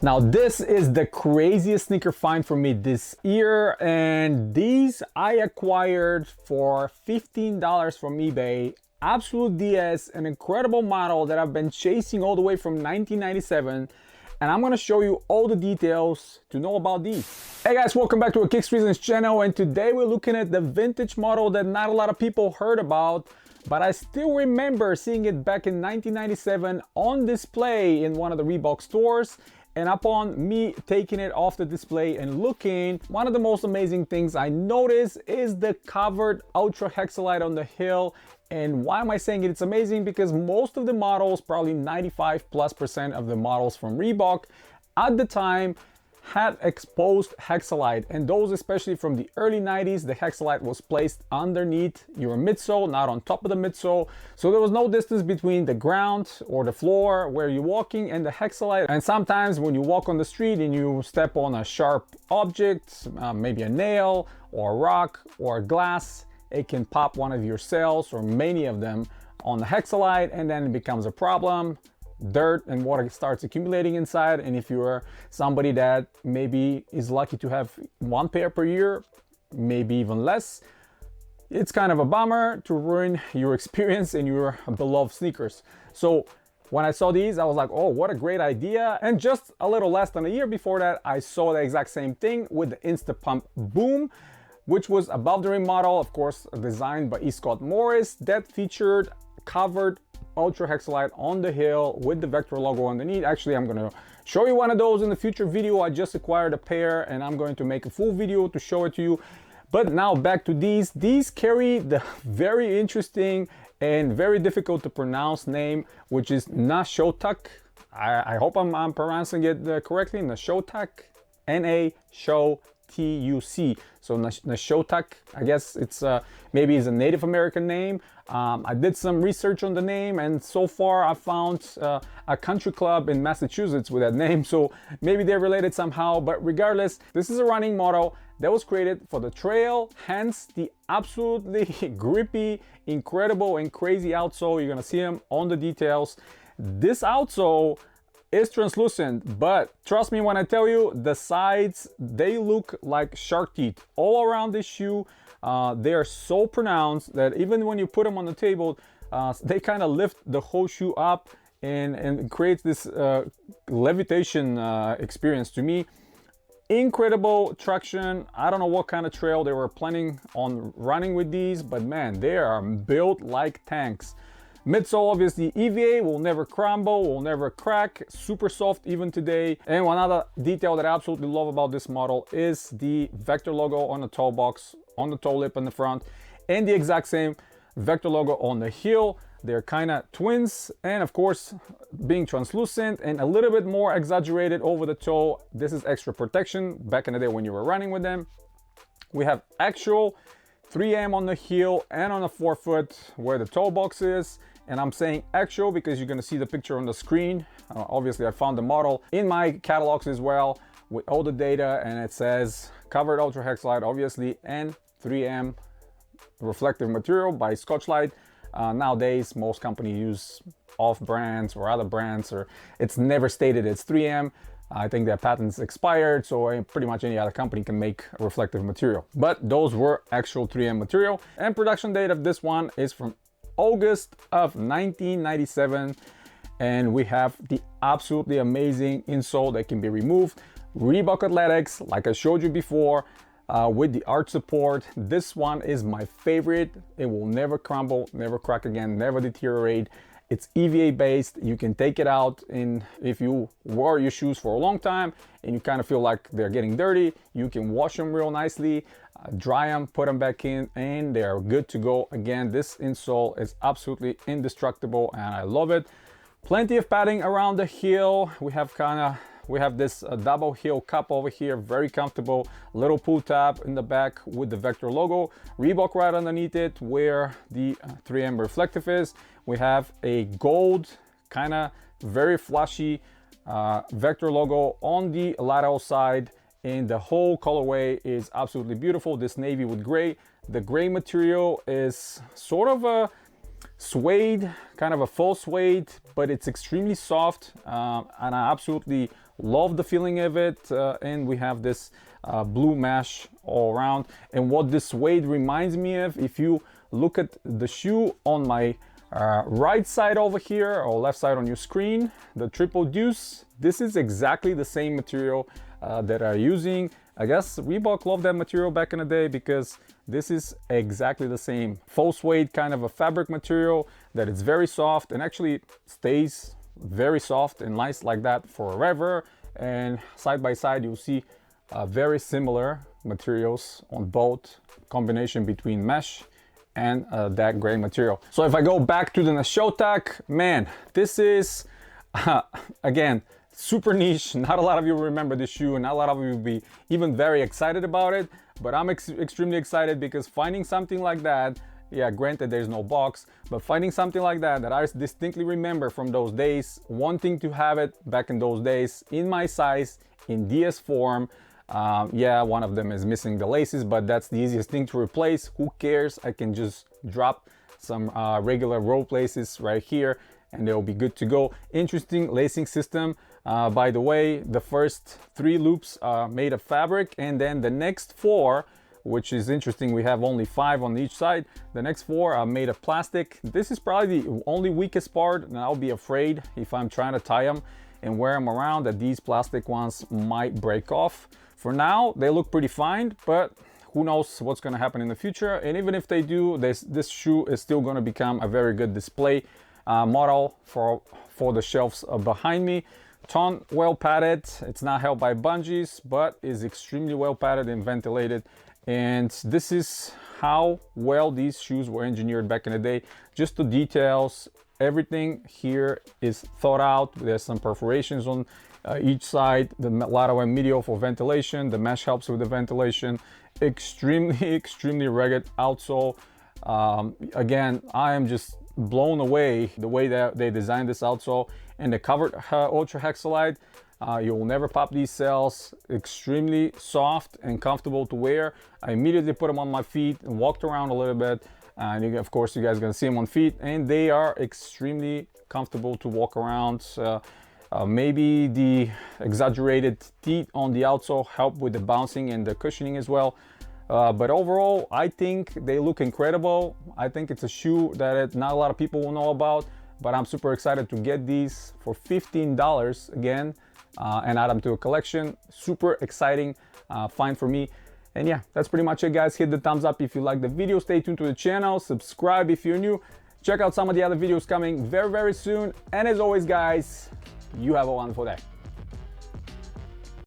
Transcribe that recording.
Now this is the craziest sneaker find for me this year, and these I acquired for $15 from eBay. Absolute DS, an incredible model that I've been chasing all the way from 1997, and I'm gonna show you all the details to know about these. Hey guys, welcome back to a Kicks Reasons channel, and today we're looking at the vintage model that not a lot of people heard about, but I still remember seeing it back in 1997 on display in one of the Reebok stores. And upon me taking it off the display and looking, one of the most amazing things I noticed is the covered Ultra Hexalite on the heel. And why am I saying it's amazing? Because most of the models, probably 95+% of the models from Reebok at the time, had exposed Hexalite, and those especially from the early 90s, the Hexalite was placed underneath your midsole, not on top of the midsole, so there was no distance between the ground or the floor where you're walking and the Hexalite. And sometimes when you walk on the street and you step on a sharp object, maybe a nail or a rock or a glass, it can pop one of your cells or many of them on the Hexalite, and then it becomes a problem. Dirt and water starts accumulating inside, and if you're somebody that maybe is lucky to have one pair per year, maybe even less, it's kind of a bummer to ruin your experience in your beloved sneakers. So when I saw these, I was like, oh, what a great idea. And just a little less than a year before that, I saw the exact same thing with the Insta Pump Boom, which was above the rim model, of course, designed by E. Scott Morris, that featured covered Ultra Hexalite on the heel with the Vector logo underneath. Actually, I'm going to show you one of those in the future video. I just acquired a pair and I'm going to make a full video to show it to you. But now back to these. These carry the very interesting and very difficult to pronounce name, which is Nashawtuc. I hope I'm pronouncing it correctly. Nashawtuc, Nashawtuc. So Nashawtuc, I guess it's maybe is a Native American name. I did some research on the name, and so far I found a country club in Massachusetts with that name, so maybe they're related somehow. But regardless, this is a running model that was created for the trail, hence the absolutely grippy, incredible and crazy outsole. You're gonna see them on the details. This outsole is translucent, but trust me when I tell you, the sides, they look like shark teeth all around this shoe. They are so pronounced that even when you put them on the table, they kind of lift the whole shoe up and creates this levitation experience to me. Incredible traction. I don't know what kind of trail they were planning on running with these, but man, they are built like tanks. Midsole, obviously EVA, will never crumble, will never crack, super soft even today. And one other detail that I absolutely love about this model is the Vector logo on the toe box, on the toe lip in the front, and the exact same Vector logo on the heel. They're kind of twins, and of course, being translucent and a little bit more exaggerated over the toe, this is extra protection back in the day when you were running with them. We have actual 3M on the heel and on the forefoot where the toe box is. And I'm saying actual because you're gonna see the picture on the screen. Obviously, I found the model in my catalogs as well with all the data, and it says covered Ultra Hexalite, obviously, and 3M reflective material by Scotchlite. Nowadays, most companies use off brands or other brands, or it's never stated it's 3M. I think their patent's expired, so pretty much any other company can make a reflective material. But those were actual 3M material. And production date of this one is from August of 1997. And we have the absolutely amazing insole that can be removed. Reebok Athletics, like I showed you before, with the arch support. This one is my favorite. It will never crumble, never crack again, never deteriorate. It's EVA based. You can take it out if you wore your shoes for a long time and you kind of feel like they're getting dirty, you can wash them real nicely, dry them, put them back in, and they're good to go again. This insole is absolutely indestructible and I love it. Plenty of padding around the heel. We have this double heel cup over here, very comfortable. Little pull tab in the back with the Vector logo. Reebok right underneath it where the 3M reflective is. We have a gold, kind of very flashy Vector logo on the lateral side, and the whole colorway is absolutely beautiful. This navy with gray. The gray material is sort of a suede, kind of a faux suede, but it's extremely soft, and I absolutely Love the feeling of it. And we have this blue mesh all around. And what this suede reminds me of, if you look at the shoe on my right side over here, or left side on your screen, the triple deuce, this is exactly the same material that I'm using. I guess Reebok loved that material back in the day, because this is exactly the same faux suede kind of a fabric material that is very soft and actually stays very soft and nice like that forever. And side by side you'll see very similar materials on both, combination between mesh and that gray material. So if I go back to the Nashawtuc, man, this is again super niche. Not a lot of you remember this shoe, and not a lot of you will be even very excited about it, but I'm extremely excited, because finding something like that, yeah, granted there's no box, but finding something like that I distinctly remember from those days, wanting to have it back in those days in my size, in DS form. Yeah, one of them is missing the laces, but that's the easiest thing to replace. Who cares? I can just drop some regular rope laces right here and they'll be good to go. Interesting lacing system. By the way, the first 3 loops are made of fabric, and then the next 4, which is interesting, we have only 5 on each side. The next 4 are made of plastic. This is probably the only weakest part, and I'll be afraid if I'm trying to tie them and wear them around that these plastic ones might break off. For now, they look pretty fine, but who knows what's going to happen in the future. And even if they do, this shoe is still going to become a very good display model for the shelves behind me. Ton well padded. It's not held by bungees, but is extremely well padded and ventilated. And this is how well these shoes were engineered back in the day. Just the details, everything here is thought out. There's some perforations on each side, the lateral and medial for ventilation. The mesh helps with the ventilation. Extremely rugged outsole. Again, I am just blown away the way that they designed this outsole, and the covered Ultra Hexalite. You will never pop these cells. Extremely soft and comfortable to wear. I immediately put them on my feet and walked around a little bit, and of course you guys are gonna see them on feet, and they are extremely comfortable to walk around. Maybe the exaggerated teeth on the outsole help with the bouncing and the cushioning as well. But overall, I think they look incredible. I think it's a shoe that not a lot of people will know about, but I'm super excited to get these for $15 again and add them to a collection. Super exciting find for me. And yeah, that's pretty much it, guys. Hit the thumbs up if you like the video. Stay tuned to the channel. Subscribe if you're new. Check out some of the other videos coming very soon. And as always, guys, you have a wonderful day.